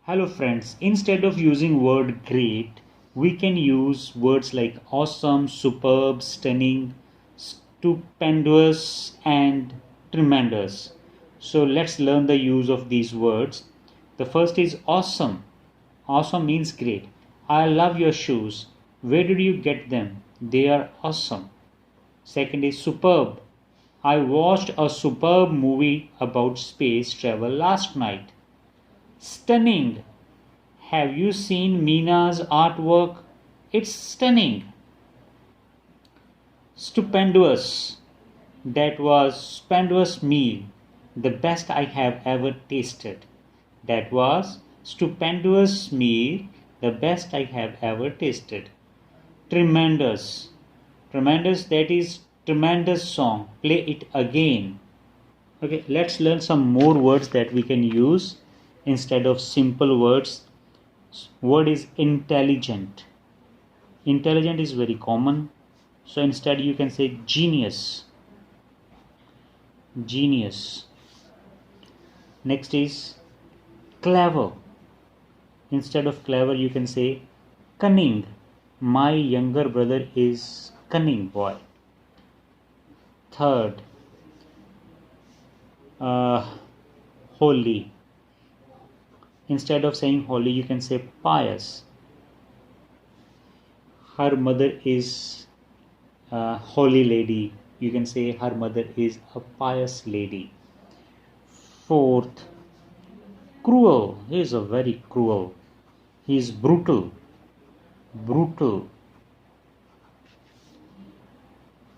Hello friends, instead of using word great, we can use words like awesome, superb, stunning, stupendous and tremendous. So let's learn the use of these words. The first is awesome. Awesome means great. I love your shoes. Where did you get them? They are awesome. Second is superb. I watched a superb movie about space travel last night. Stunning. Have you seen Mina's artwork? It's stunning. Stupendous. That was stupendous meal. The best I have ever tasted. That was stupendous meal. The best I have ever tasted. Tremendous. Tremendous, that is tremendous song. Play it again. Okay, let's learn some more words that we can use instead of simple words. Word is intelligent. Intelligent is very common, so instead you can say genius. Genius. Next is clever. Instead of clever you can say cunning. My younger brother is cunning boy. Third, holy. Instead of saying holy you can say pious. Her mother is a holy lady. You can say her mother is a pious lady. Fourth, cruel. He is a very cruel. He is brutal. Brutal.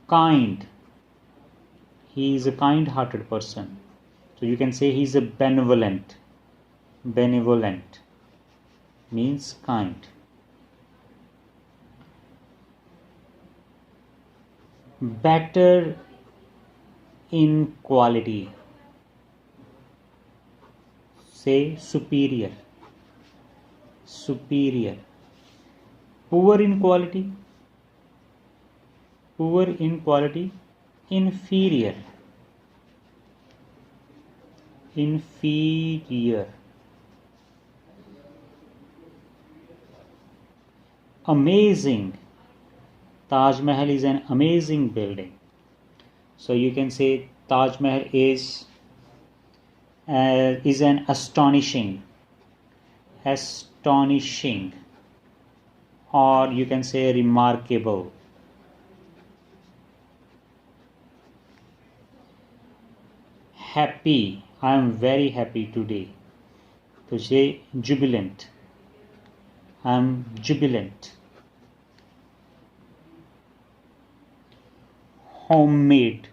Kind. He is a kind-hearted person. So you can say he is a benevolent. Benevolent means kind. Better in quality. Say superior. Superior. Poor in quality. Poor in quality. Inferior. Inferior. Amazing. Taj Mahal is an amazing building. So you can say Taj Mahal is an astonishing, or you can say remarkable. Happy. I am very happy today. To say jubilant. I am jubilant. Homemade.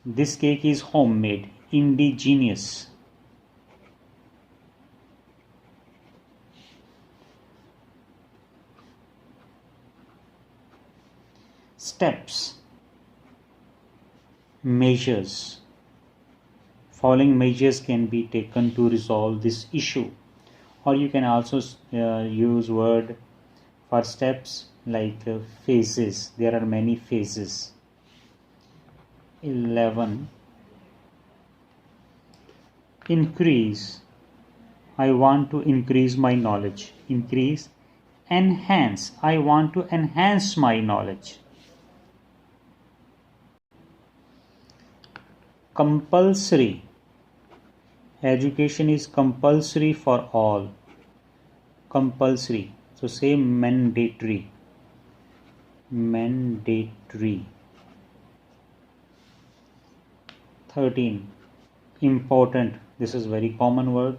This cake is homemade. Indigenous. Steps. Measures. Following measures can be taken to resolve this issue. Or you can also use word for steps like phases. There are many phases. 11. Increase. I want to increase my knowledge. Increase. Enhance. I want to enhance my knowledge. Compulsory. Education is compulsory for all. Compulsory. So say mandatory. Mandatory. 13. Important. This is very common word.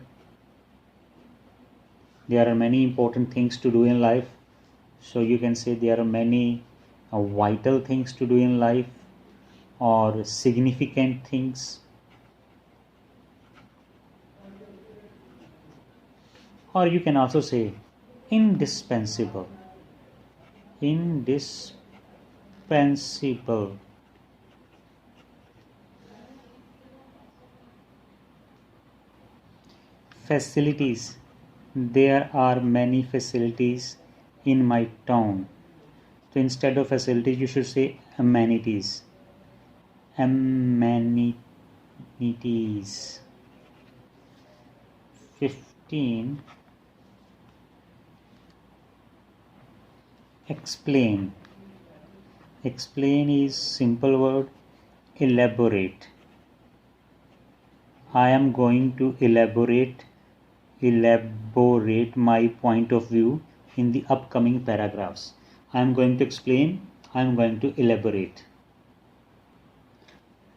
There are many important things to do in life. So you can say there are many vital things to do in life or significant things. Or you can also say indispensable. Indispensable. Facilities. There are many facilities in my town. So instead of facilities you should say amenities. Amenities. It is 15. Explain. Explain is simple word. Elaborate. I am going to elaborate my point of view in the upcoming paragraphs. I am going to explain. I am going to elaborate.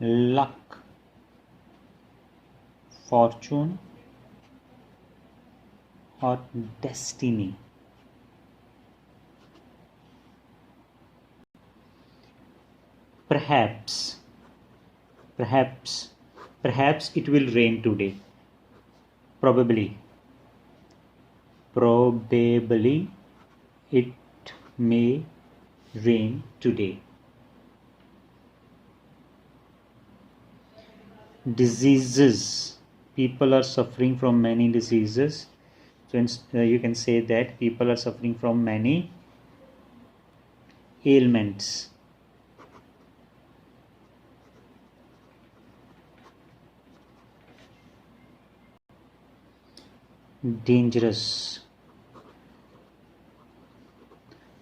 Luck, fortune, or destiny. Perhaps it will rain today. Probably it may rain today. Diseases. People are suffering from many diseases. So you can say that people are suffering from many ailments. Dangerous.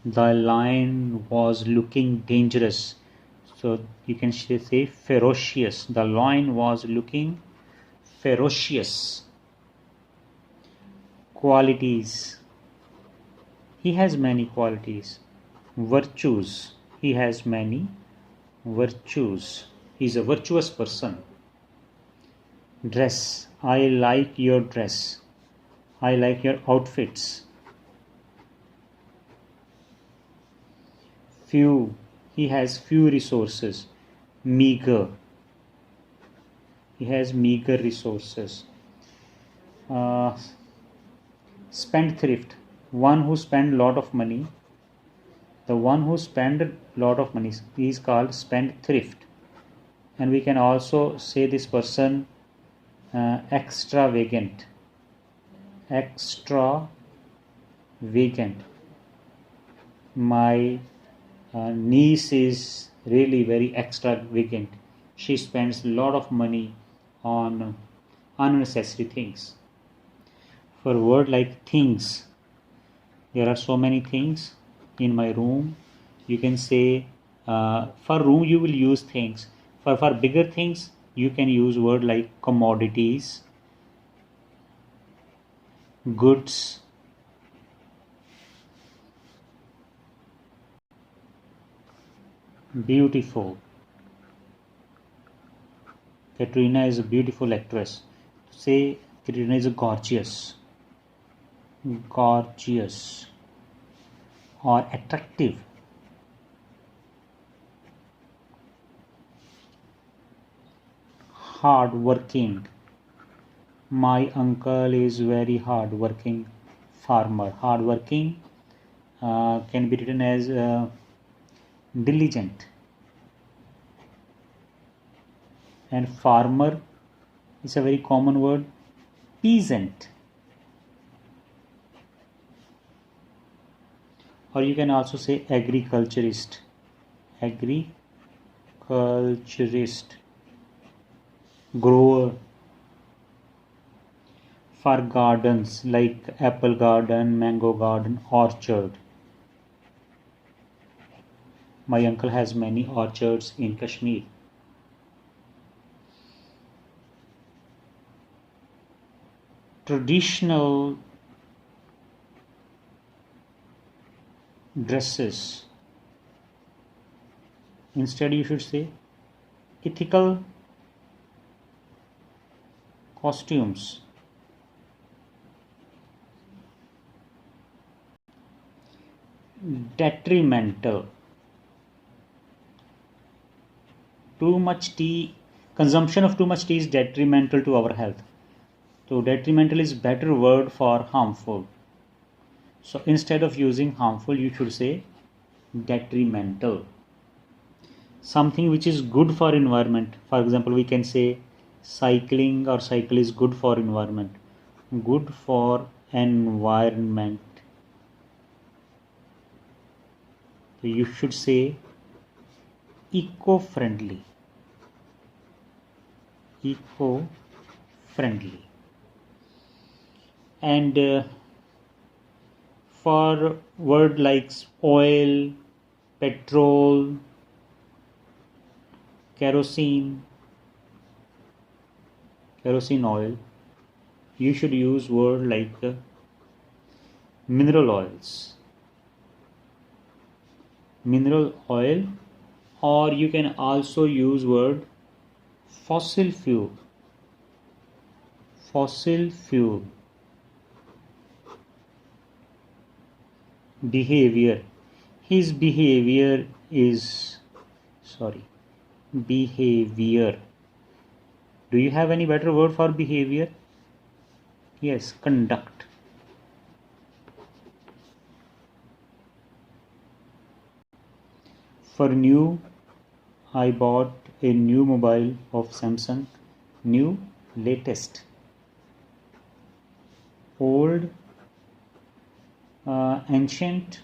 The lion was looking dangerous. So you can say ferocious. The lion was looking ferocious. Qualities. He has many qualities. Virtues. He has many virtues. He is a virtuous person. Dress. I like your dress. I like your outfits. Few. He has few resources. Meager. He has meager resources. Spendthrift. One who spend lot of money. The one who spend a lot of money is called spendthrift. And we can also say this person extravagant. Extravagant. My niece is really very extravagant. She spends a lot of money on unnecessary things. For a word like things, there are so many things in my room. You can say for room you will use things. For bigger things you can use word like commodities, goods, beautiful. Katrina is a beautiful actress. Say Katrina is gorgeous. Gorgeous or attractive. Hard working. My uncle is very hard working farmer. Hard working can be written as diligent. And farmer is a very common word. Peasant. Or you can also say agriculturist. Agriculturist. Grower. For gardens like apple garden, mango garden, orchard. My uncle has many orchards in Kashmir. Traditional dresses. Instead you should say ethical costumes. Detrimental. Too much tea. Consumption of too much tea is detrimental to our health. So detrimental is better word for harmful. So instead of using harmful, you should say detrimental. Something which is good for environment. For example, we can say cycling or cycle is good for environment. Good for environment. So you should say eco-friendly. eco-friendly. And for word like oil, petrol, kerosene oil, you should use word like mineral oils, mineral oil, or you can also use word fossil fuel, behavior. His behavior is, behavior. Do you have any better word for behavior? Yes, conduct. For new, I bought a new mobile of Samsung, new, latest. Old, ancient,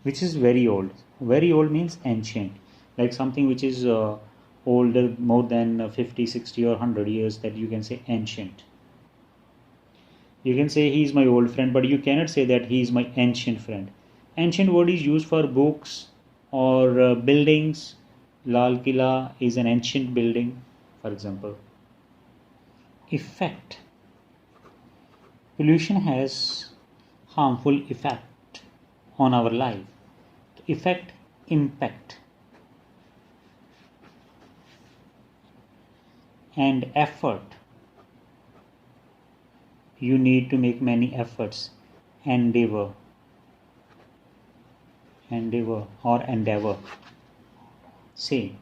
which is very old. Very old means ancient, like something which is older, more than 50, 60 or 100 years, that you can say ancient. You can say he is my old friend, but you cannot say that he is my ancient friend. Ancient word is used for books or buildings. Lal Killa is an ancient building, for example. Effect. Pollution has harmful effect on our life. Effect, impact. And effort. You need to make many efforts. Endeavor or endeavor. Say,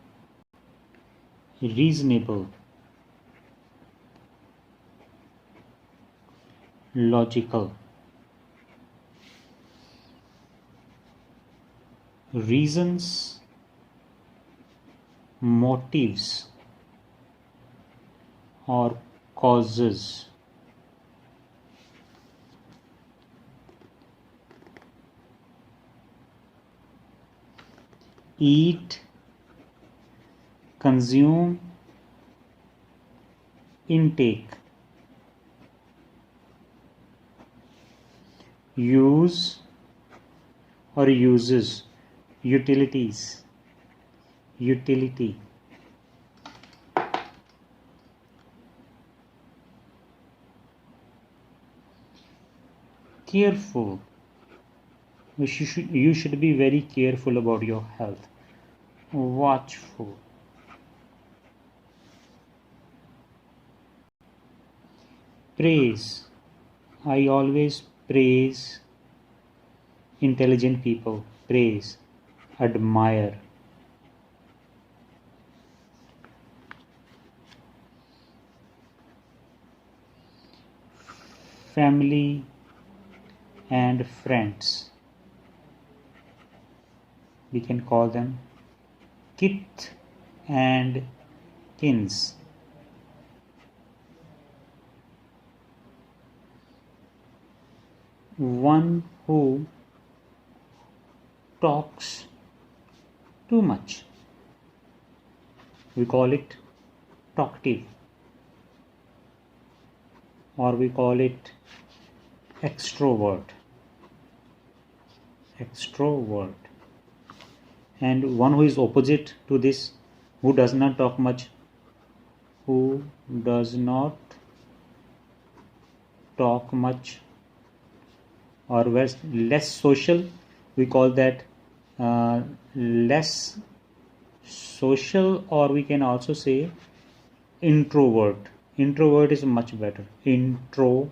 reasonable, logical. Reasons, motives, or causes. Eat, consume, intake. Use or uses, utilities, utility. Careful. You should be very careful about your health. Watchful. Praise. I always praise intelligent people. Praise. Admire. Family and friends. We can call them kith and kins. One who talks too much, we call it talkative, or we call it extrovert. And one who is opposite to this, who does not talk much, or less social, we call that less social, or we can also say introvert. Introvert is much better. Introvert.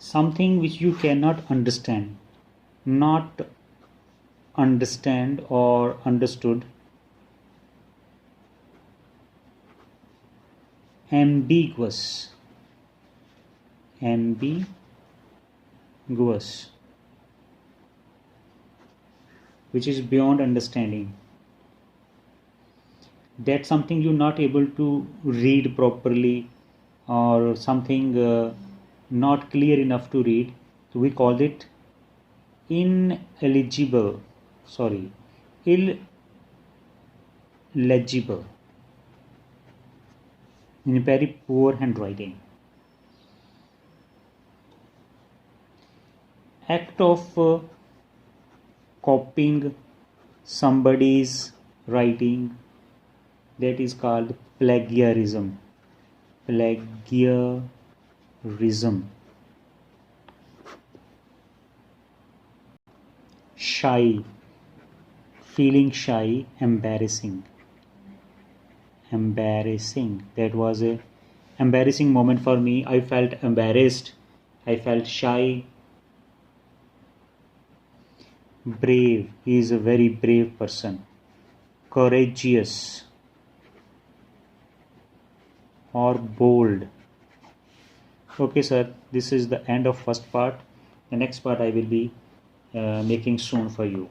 Something which you cannot understand, not understand or understood. Ambiguous, which is beyond understanding. That's something you're not able to read properly, or something not clear enough to read. So we call it ineligible sorry, illegible, in very poor handwriting. Act of copying somebody's writing, that is called plagiarism. Plagiarism. Shy, feeling shy, embarrassing. Embarrassing, that was a embarrassing moment for me. I felt embarrassed, I felt shy. Brave, he is a very brave person. Courageous or bold. Okay sir, this is the end of first part. The next part I will be making soon for you.